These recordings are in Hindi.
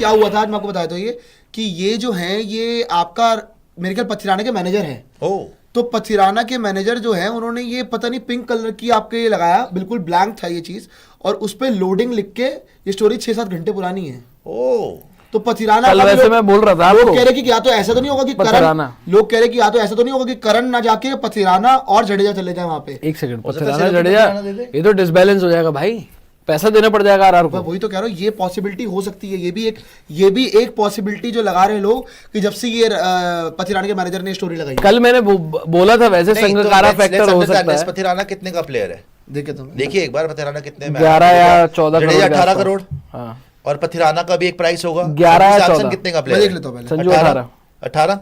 क्या हुआ था आज मैं आपको बताया तो ये कि ये जो है ये आपका मेरे ख्याल पथिराना के मैनेजर हैं। तो पथिराना के मैनेजर जो है उन्होंने ये पता नहीं पिंक कलर की आपके ये लगाया, बिल्कुल ब्लैंक था ये चीज, और उस पे लोडिंग लिख के ये स्टोरी 6-7 घंटे पुरानी है। तो पथिराना कल वैसे मैं बोल रहा था, लोग कह रहे कि या तो ऐसा तो नहीं होगा कि करण, लोग कह रहे कि या तो ऐसा तो नहीं होगा कि करण ना जाके पथिराना और जडेजा चले जाए वहां पे। एक सेकंड, पथिराना जडेजा ये तो डिसबैलेंस हो जाएगा भाई, पैसा देना पड़ जाएगा आरआर को। वही तो कह रहा हूँ, ये पॉसिबिलिटी हो सकती है, ये भी एक पॉसिबिलिटी जो लगा रहे लोग कि जब से ये पथिराना के मैनेजर ने स्टोरी लगाई। कल मैंने बोला था वैसे संगकारा फैक्टर हो सकता है। पथिराना कितने का प्लेयर है देखिए एक बार, पथिराना कितने में, 11 या 14 करोड़, 18 करोड़। हाँ, और पथिराना का भी एक प्राइस होगा 11 या 14 कितने का प्लेयर देख लेता हूं, संजू 18।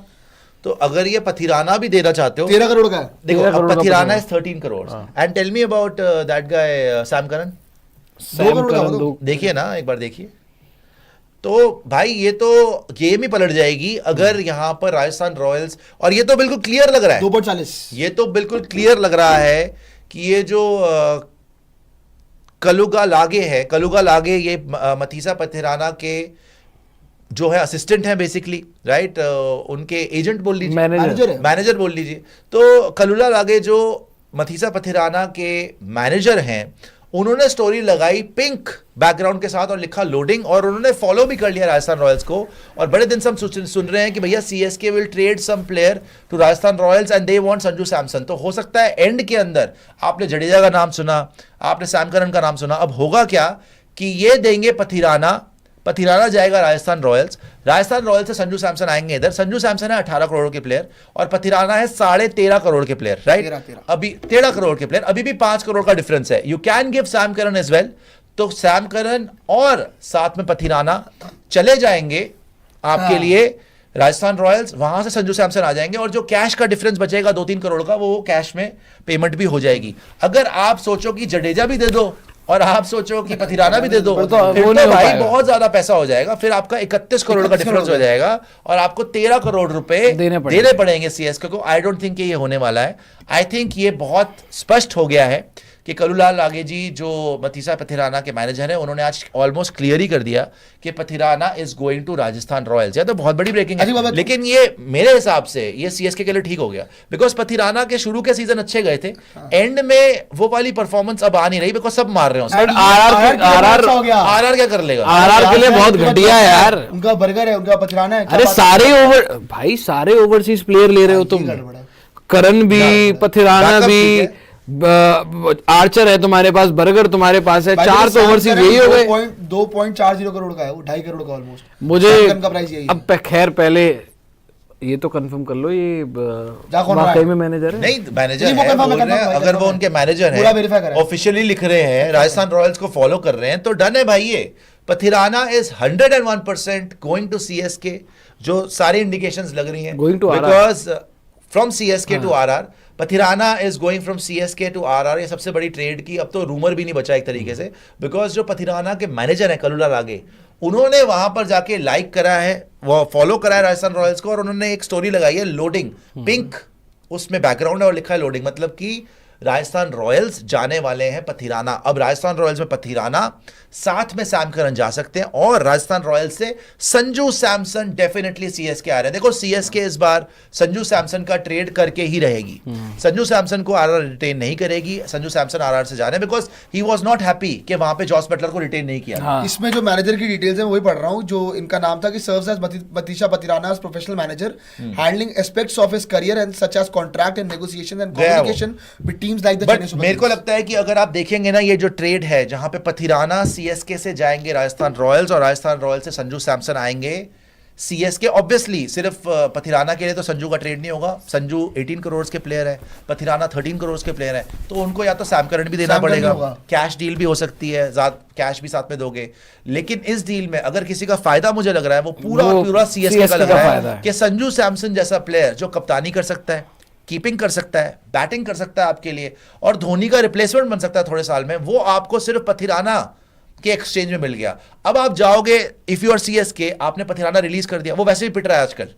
तो अगर ये पथिराना भी देना चाहते हो 13 करोड़ का है। देखो अब Pathirana is 13 crore and tell me about that guy Sam Curran. देखिए ना एक बार देखिए, तो भाई ये तो गेम ही पलट जाएगी अगर यहाँ पर राजस्थान रॉयल्स, और ये तो बिल्कुल क्लियर लग रहा है 2.40, ये तो बिल्कुल क्लियर लग रहा है कि ये जो कलुगा लागे है, कलुगा लागे ये मथीसा पथिराना के जो है असिस्टेंट है बेसिकली, राइट, उनके एजेंट बोल लीजिए, मैनेजर बोल लीजिए। तो कलुगा लागे जो मथीसा पथिराना के मैनेजर हैं, उन्होंने स्टोरी लगाई पिंक बैकग्राउंड के साथ और लिखा लोडिंग, और उन्होंने फॉलो भी कर लिया राजस्थान रॉयल्स को। और बड़े दिन से हम सुन रहे हैं कि भैया CSK will trade some player to Rajasthan Royals and they want Sanju Samson. तो हो सकता है एंड के अंदर आपने जडेजा का नाम सुना, आपने सैम करन का नाम सुना, अब होगा क्या कि ये देंगे पथिराना जाएगा राजस्थान रॉयल्स से संजू सैमसन आएंगे इधर। संजू सैमसन है 18 करोड़ के प्लेयर और पथिराना है 13.5 करोड़ के प्लेयर, राइट, अभी 13 करोड़ के प्लेयर, अभी भी 5 करोड़ का डिफरेंस है। You can give Sam Curran as well. तो सैम करन और साथ में पथिराना चले जाएंगे आपके लिए राजस्थान रॉयल्स, वहां से संजू सैमसन आ जाएंगे और जो कैश का डिफरेंस बचेगा 2-3 करोड़ का, वो कैश में पेमेंट भी हो जाएगी। अगर आप सोचो कि जडेजा भी दे दो और आप सोचो कि पथिराना भी दे दो, फिर तो भाई बहुत ज्यादा पैसा हो जाएगा, फिर आपका 31 करोड़ का डिफरेंस हो जाएगा और आपको 13 करोड़ रुपए देने पड़ेंगे सीएसके को। आई डोंट थिंक ये होने वाला है। आई थिंक ये बहुत स्पष्ट हो गया है कि कलुलाल लागे जी जो मथीसा पथिराना के मैनेजर हैं, उन्होंने आज ऑलमोस्ट क्लियर ही कर दिया कि Pathirana is going to Rajasthan Royals. या तो बहुत बड़ी ब्रेकिंग है, लेकिन ये मेरे हिसाब से ये सीएसके के लिए ठीक हो गया, बिकॉज पथिराना के शुरू के सीजन अच्छे गए थे, एंड में वो वाली परफॉर्मेंस अब आ नहीं रही, बिकॉज सब मार रहे हो। आरआर क्या कर लेगा? आरआर के लिए बहुत घटिया है यार, उनका बर्गर है, उनका पथिराना है। अरे सारे ओवरसीज प्लेयर ले रहे हो तुम, करण भी, पथिराना भी, आर्चर है तुम्हारे पास, बर्गर तुम्हारे पास है, 4 तो ओवरसीज यही हो गए। 2.40 करोड़ का है वो, 2.5 करोड़ का ऑलमोस्ट मुझे अब खैर पहले ये तो कंफर्म कर लो ये वाकई में मैनेजर है? नहीं, मैनेजर है बोल रहे हैं। अगर वो उनके मैनेजर हैं, ऑफिशियली लिख रहे हैं, राजस्थान रॉयल्स को फॉलो कर रहे हैं, तो डन है भाई। ये Pathirana is 101% going to CSK, जो सारी इंडिकेशंस लग रही हैं, because from CSK to RR. Pathirana is going from CSK to RR. ये सबसे बड़ी ट्रेड की अब तो रूमर भी नहीं बचा एक तरीके से, बिकॉज जो पथिराना के मैनेजर है कलुलाल लागे, उन्होंने वहां पर जाके लाइक करा है, वो फॉलो करा है राजस्थान रॉयल्स को, और उन्होंने एक स्टोरी लगाई है लोडिंग, पिंक उसमें बैकग्राउंड है और लिखा है लोडिंग, मतलब कि राजस्थान रॉयल्स जाने वाले हैं पथिराना। अब राजस्थान रॉयल्स में पथिराना, साथ में सैम करन जा सकते हैं, और राजस्थान रॉयल्स से संजू सैमसन डेफिनेटली सीएसके आ रहे हैं। देखो सीएसके इस बार संजू सैमसन का ट्रेड करके ही रहेगी। संजू सैमसन को आरआर रिटेन नहीं करेगी, संजू सैमसन आरआर से जा रहे हैं, because he was not happy कि वहां पे जॉस बटलर को रिटेन नहीं किया। इसमें जो मैनेजर की डिटेल्स है वही पढ़ रहा हूं, जो इनका नाम था कि serves as Matheesha Pathirana as professional manager, handling aspects of his career and such as contract and negotiation and communication with teams like the Chennai super kings. मेरे को लगता है कि अगर आप देखेंगे ना, ये जो ट्रेड है जहां पे पथिराना सीएसके से जाएंगे राजस्थान रॉयल्स और राजस्थान रॉयल्स से संजू सैमसन आएंगे सीएसके, ऑब्वियसली सिर्फ पथिराना के लिए तो संजू का ट्रेड नहीं होगा। संजू 18 करोड़ के प्लेयर है, पथिराना 13 करोड़ के प्लेयर है, तो उनको या तो सैम करन भी देना पड़ेगा, कैश डील भी हो सकती है, कैश भी साथ में दोगे। लेकिन इस डील में अगर किसी का फायदा मुझे लग रहा है, वो पूरा सीएसके का लग रहा है कि संजू सैमसन जैसा प्लेयर जो कप्तानी कर सकता है, कीपिंग कर सकता है, बैटिंग कर सकता है आपके लिए, और धोनी का रिप्लेसमेंट बन सकता है थोड़े साल में, वो आपको सिर्फ पथिराना के एक्सचेंज में मिल गया। अब आप जाओगे, इफ यू आर सीएसके, आपने पथिराना रिलीज कर दिया, वो वैसे भी पिट रहा है आजकल,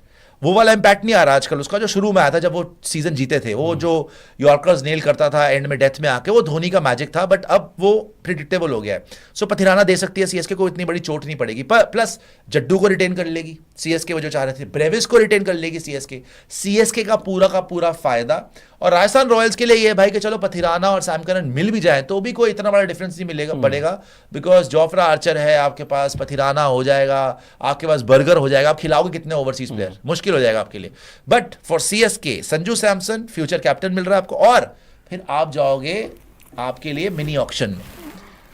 वो वाला इम्पैक्ट नहीं आ रहा आजकल उसका जो शुरू में आया था जब वो सीजन जीते थे, वो जो यॉर्कर्स नेल करता था एंड में डेथ में आके, वो धोनी का मैजिक था, बट अब वो प्रिडिक्टेबल हो गया है। सो पथिराना दे सकती है सीएसके को, इतनी बड़ी चोट नहीं पड़ेगी, प्लस जड्डू को रिटेन कर लेगी सीएसके, वो जो चाह रहे थे, ब्रेविस को रिटेन कर लेगी सीएसके का पूरा फायदा। और राजस्थान रॉयल्स के लिए ये भाई कि चलो पथिराना और सैम करन मिल भी जाए तो भी कोई इतना बड़ा डिफरेंस नहीं मिलेगा पड़ेगा, बिकॉज जोफ्रा आर्चर है आपके पास, पथिराना हो जाएगा आपके पास, बर्गर हो जाएगा, आप खिलाओगे कितने ओवरसीज प्लेयर, मुश्किल हो जाएगा आपके लिए। But for CSK Sanju Samson future captain मिल रहा है आपको, और फिर आप जाओगे आपके लिए मिनी ऑक्शन में,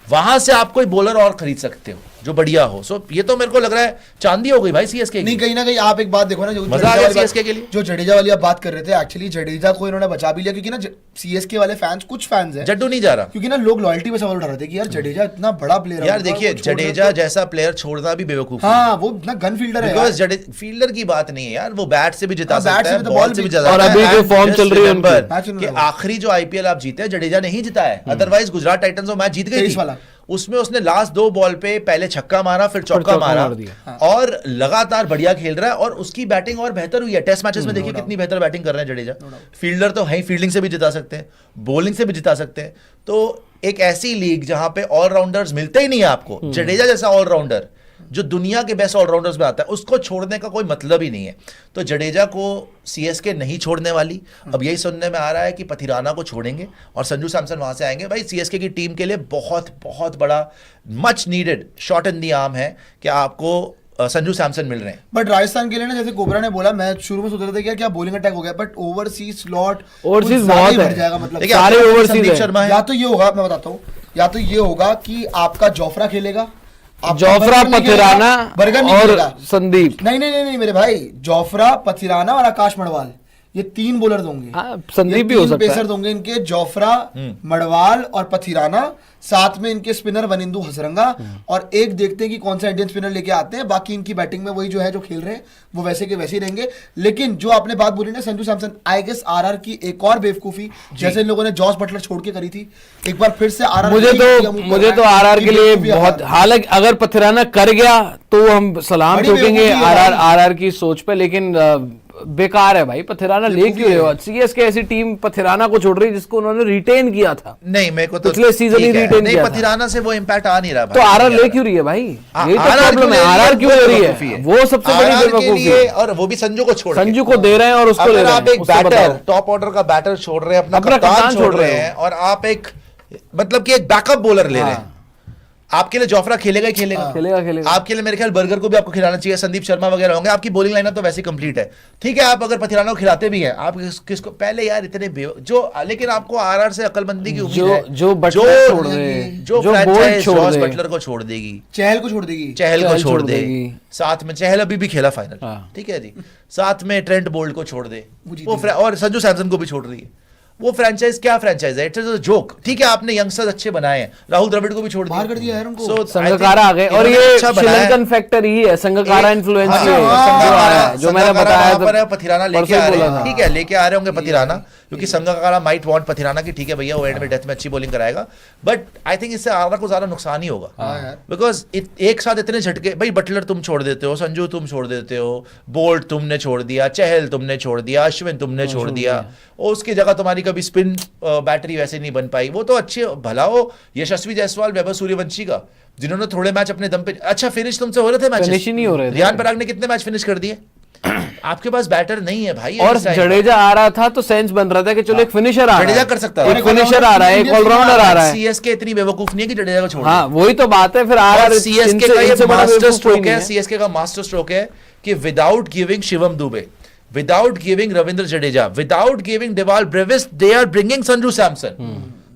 वहां से आप कोई बॉलर और खरीद सकते हो जो बढ़िया हो। सो ये तो मेरे को लग रहा है चांदी हो गई भाई सीएसके की। नहीं, कहीं ना कहीं आप एक बात देखो ना, जो मजा आ गया सीएसके के लिए, जो जडेजा वाली आप बात कर रहे थे, एक्चुअली जडेजा को इन्होंने बचा भी लिया, क्योंकि ना सीएसके वाले फैंस, कुछ फैंस हैं, जड्डू नहीं जा रहा, क्योंकि ना लोग लॉयल्टी पे सवाल उठा रहे थे कि यार जडेजा इतना बड़ा प्लेयर है, यार देखिए जडेजा जैसा प्लेयर छोड़ना भी बेवकूफ है। हाँ, वो ना गन फील्डर है, बिकॉज़ फील्डर की बात नहीं है यार, वो बैट से भी जिता सकता है, बॉल से भी जिता सकता है। और अभी जो फॉर्म चल रही है उनकी, कि आखिरी जो आईपीएल आप जीते हैं जडेजा नहीं जिता है, अदरवाइज गुजरात टाइटंस वो मैच जीत गई थी, उसमें उसने लास्ट 2 बॉल पे पहले छक्का मारा फिर चौका मारा, और लगातार बढ़िया खेल रहा है, और उसकी बैटिंग और बेहतर हुई है। टेस्ट मैचेस में देखिए कितनी बेहतर बैटिंग कर रहे हैं जडेजा, फील्डर तो है, फील्डिंग से भी जिता सकते हैं, बॉलिंग से भी जिता सकते हैं। तो एक ऐसी लीग जहां पे ऑलराउंडर्स मिलते ही नहीं है आपको, जडेजा जैसा ऑलराउंडर जो दुनिया के बेस्ट ऑलराउंडर्स में आता है, उसको छोड़ने का कोई मतलब ही नहीं है। तो जडेजा को सीएसके नहीं छोड़ने वाली। अब यही सुनने में आ रहा है कि पथिराना को छोड़ेंगे और संजू सैमसन वहां से आएंगे। भाई सीएसके की टीम के लिए बहुत बहुत बड़ा much needed shot in the arm है कि आपको संजू सैमसन मिल रहे हैं। बट राजस्थान के लिए ना, जैसे कोबरा ने बोला, मैं शुरू में सोच रहा था कि क्या बॉलिंग अटैक हो गया, बट ओवरसीज स्लॉट ओवरसीज बहुत भर जाएगा, मतलब सारे ओवरसीज शर्मा है। या तो ये होगा, मैं बताता हूँ, या तो ये होगा कि आपका जोफ्रा खेलेगा, जोफ्रा, पथिराना और संदीप, नहीं मेरे भाई, जोफ्रा, पथिराना और आकाश मड़वाल, ये 3 बॉलर होंगे, संदीप भी हो सकता है, पेसर होंगे इनके, जोफ्रा, मड़वाल और पथिराना, साथ में इनके स्पिनर वनिंदु हसरंगा, और एक देखते हैं कि कौन सा इंडियन स्पिनर लेके आते हैं। बाकी इनकी बैटिंग में वही जो है, जो खेल रहे हैं वो वैसे के वैसे ही रहेंगे। लेकिन जो आपने बात बोली ना Sanju Samson, I guess RR की एक और बेवकूफी, जैसे इन लोगों ने जॉस बटलर छोड़ के करी थी, एक बार फिर से आरआर, मुझे तो आरआर के लिए बहुत, हालांकि अगर पथिराना कर गया तो हम सलाम ठोकेंगे आरआर की सोच पे, लेकिन बेकार है भाई। पथिराना ले क्यों रहे हो? सीएसके ऐसी टीम पथिराना को छोड़ रही है जिसको उन्होंने रिटेन किया था। नहीं, मेरे को तो पिछले सीजन ही रिटेन किया था। पथिराना से वो इंपैक्ट आ नहीं रहा भाई। तो आरआर ले क्यों रही है भाई? यही तो प्रॉब्लम है, आरआर क्यों ले रही है? वो सबसे बड़ी बेवकूफी है, और वो भी संजू को छोड़, संजू को दे रहे हैं और उसको ले रहे हैं। आप एक बैटर, टॉप ऑर्डर का बैटर छोड़ रहे हैं, अपना कप्तान छोड़ रहे हैं, और आप एक मतलब कि एक बैकअप बॉलर ले रहे हैं। आपके लिए जोफ्रा खेलेगा ही खेलेगा। आपके लिए मेरे ख्याल बर्गर को भी आपको खिलाना चाहिए, संदीप शर्मा वगैरह होंगे। आपकी बॉलिंग लाइनअप तो वैसे कंप्लीट है, ठीक है। आप अगर पथिराना को खिलाते भी हैं, आप किसको पहले यार इतने जो, लेकिन आपको आरआर से अकलमंदी की उम्मीद है, जो फ्रैंचाइज जॉस बटलर को छोड़ देगी, चहल को छोड़ देगी, साथ में चहल अभी भी खेला फाइनल, ठीक है जी, साथ में ट्रेंट बोल्ट को छोड़ दे वो, और संजू सैमसन को भी छोड़ रही है। वो फ्रैंचाइज क्या फ्रैंचाइज है? It's a joke. ठीक है, आपने यंगस्टर्स अच्छे बनाए हैं, राहुल द्रविड़ को भी छोड़ दिया, कर दिया है उनको। संगकारा आ गए, और ये श्रीलंकन फैक्टर ही है, संगकारा इन्फ्लुएंस जो मैंने बताया। पथिराना लेके आ रहे हैं, ठीक है, लेके आ रहे होंगे पथिराना, क्योंकि संगकारा माइट वांट पथिराना की, ठीक है भैया वो एंड में डेथ में अच्छी बॉलिंग कराएगा, बट आई थिंक इससे आरआर को ज्यादा नुकसान ही होगा, बिकॉज एक साथ इतने झटके। भाई बटलर तुम छोड़ देते हो, संजू तुम छोड़ देते हो, बोल्ट तुमने छोड़ दिया, चहल तुमने छोड़ दिया, अश्विन तुमने छोड़ दिया, और उसकी जगह तुम्हारी कभी स्पिन बैटरी वैसे नहीं बन पाई। वो तो अच्छे भला हो यशस्वी जायसवाल, वैभव सूर्यवंशी का, जिन्होंने थोड़े मैच अपने दम पे, अच्छा फिनिश तुमसे हो रहे थे, मैच नहीं हो रहे थे। रियान पराग ने कितने मैच फिनिश कर दिए? आपके पास बैटर नहीं है भाई। और जडेजा आ रहा था तो सेंस बन रहा था कि चलो एक फिनिशर आ रहा है, जडेजा कर सकता है, एक फिनिशर आ रहा है, एक ऑलराउंडर आ रहा है। सीएसके इतनी बेवकूफ नहीं है कि जडेजा को छोड़। हाँ, वही तो बात है। फिर आरआर सीएसके का ये मास्टर स्ट्रोक है, सीएसके का मास्टर स्ट्रोक है कि without giving Shivam Dubey, without giving Ravindra Jadeja, without giving डेवाल Brevis, they are bringing Sanju Samson.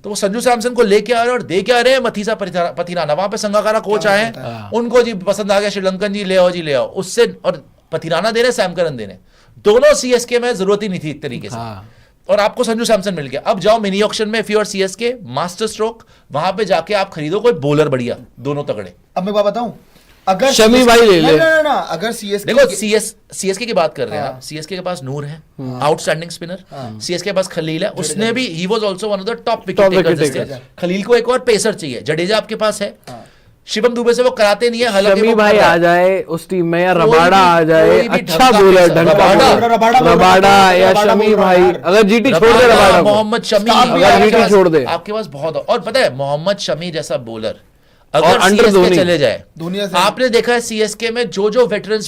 तो वो संजू सैमसन को लेके आ रहे हैं और दे के आ रहे हैं मथीसा पथिराना। वहां पे संगाकारा कोच आए हैं, उनको जी पसंद आ गया, श्रीलंकन जी ले आओ जी ले आओ, उससे और पथिराना दे रहे, सैम करन दे रहे, दोनों सीएसके में जरूरत ही नहीं थी एक तरीके से, और आपको संजू सैमसन मिल गया। अब जाओ मिनी ऑक्शन में, if you are CSK, master stroke, वहां पे जाके आप खरीदो कोई बॉलर बढ़िया, दोनों तगड़े। अब मैं बताऊं, अगर शमी भाई ले ले, ना अगर सीएसके, देखो सीएसके की बात कर रहे हैं, सीएसके के पास नूर है, आउटस्टैंडिंग स्पिनर, सीएसके के पास खलील है, उसने भी, he was also one of the top wicket takers. Khaleel को एक और पेसर चाहिए, जडेजा आपके पास है, शिवम दुबे से वो कराते नहीं है, हालांकि शमी वो भाई कर रहा आ है। जाए उस टीम में, या कोई रबाडा भी- आ जाए, कोई भी अच्छा ढंग का बॉलर, पेसर, ढंग का रबाडा या शमी भाई, अगर जीटी छोड़ दे रबाडा को, मोहम्मद शमी, अगर जीटी छोड़ दे, आपके पास बहुत, और पता है मोहम्मद शमी जैसा बॉलर और अगर अंडर सीएसके धोनी चले जाए, दुनिया से आपने देखा है सीएसके में जो वेटरन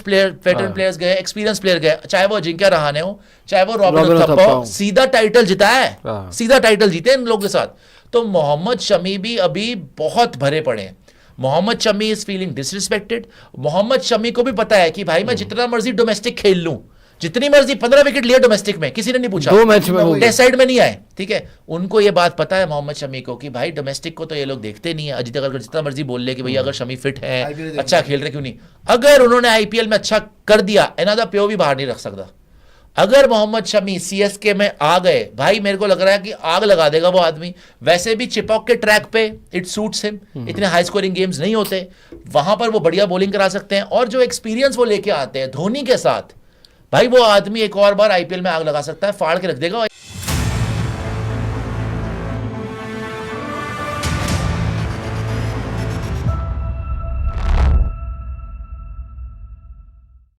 प्लेयर्स गए, एक्सपीरियंस प्लेयर गए, चाहे वो अजिंक्य रहाणे हो, चाहे वो रॉबिन रॉबिन उथप्पा उथप्पा हो, हो। सीधा टाइटल जिताया है, हाँ। सीधा टाइटल जीते इन लोगों के साथ। तो मोहम्मद शमी भी अभी बहुत भरे पड़े हैं। Mohammed Shami is feeling disrespected. Mohammed Shami को भी पता है कि भाई मैं जितना मर्जी डोमेस्टिक खेल लूं, जितनी मर्जी 15 विकेट लिए डोमेस्टिक में, किसी ने नहीं पूछा, 2 मैच में हो गया। टेस्ट साइड में नहीं आए, ठीक है। उनको ये बात पता है मोहम्मद शमी को कि भाई डोमेस्टिक को तो ये लोग देखते नहीं है। अजित अगर जितना मर्जी बोल ले कि भैया अगर शमी फिट है, IPL अच्छा खेल रहे, क्यों नहीं, अगर उन्होंने आईपीएल में अच्छा कर दिया, इनादा प्यो भी बाहर नहीं रख सकता। अगर मोहम्मद शमी सीएसके में आ गए, भाई मेरे को लग रहा है कि आग लगा देगा वो आदमी। वैसे भी चिपॉक के ट्रैक पे इट सूट्स हिम, इतने हाई स्कोरिंग गेम्स नहीं होते, वहां पर वो बढ़िया बॉलिंग करा सकते हैं। और जो एक्सपीरियंस वो लेके आते हैं धोनी के साथ, भाई वो आदमी एक और बार आईपीएल में आग लगा सकता है, फाड़ के रख देगा।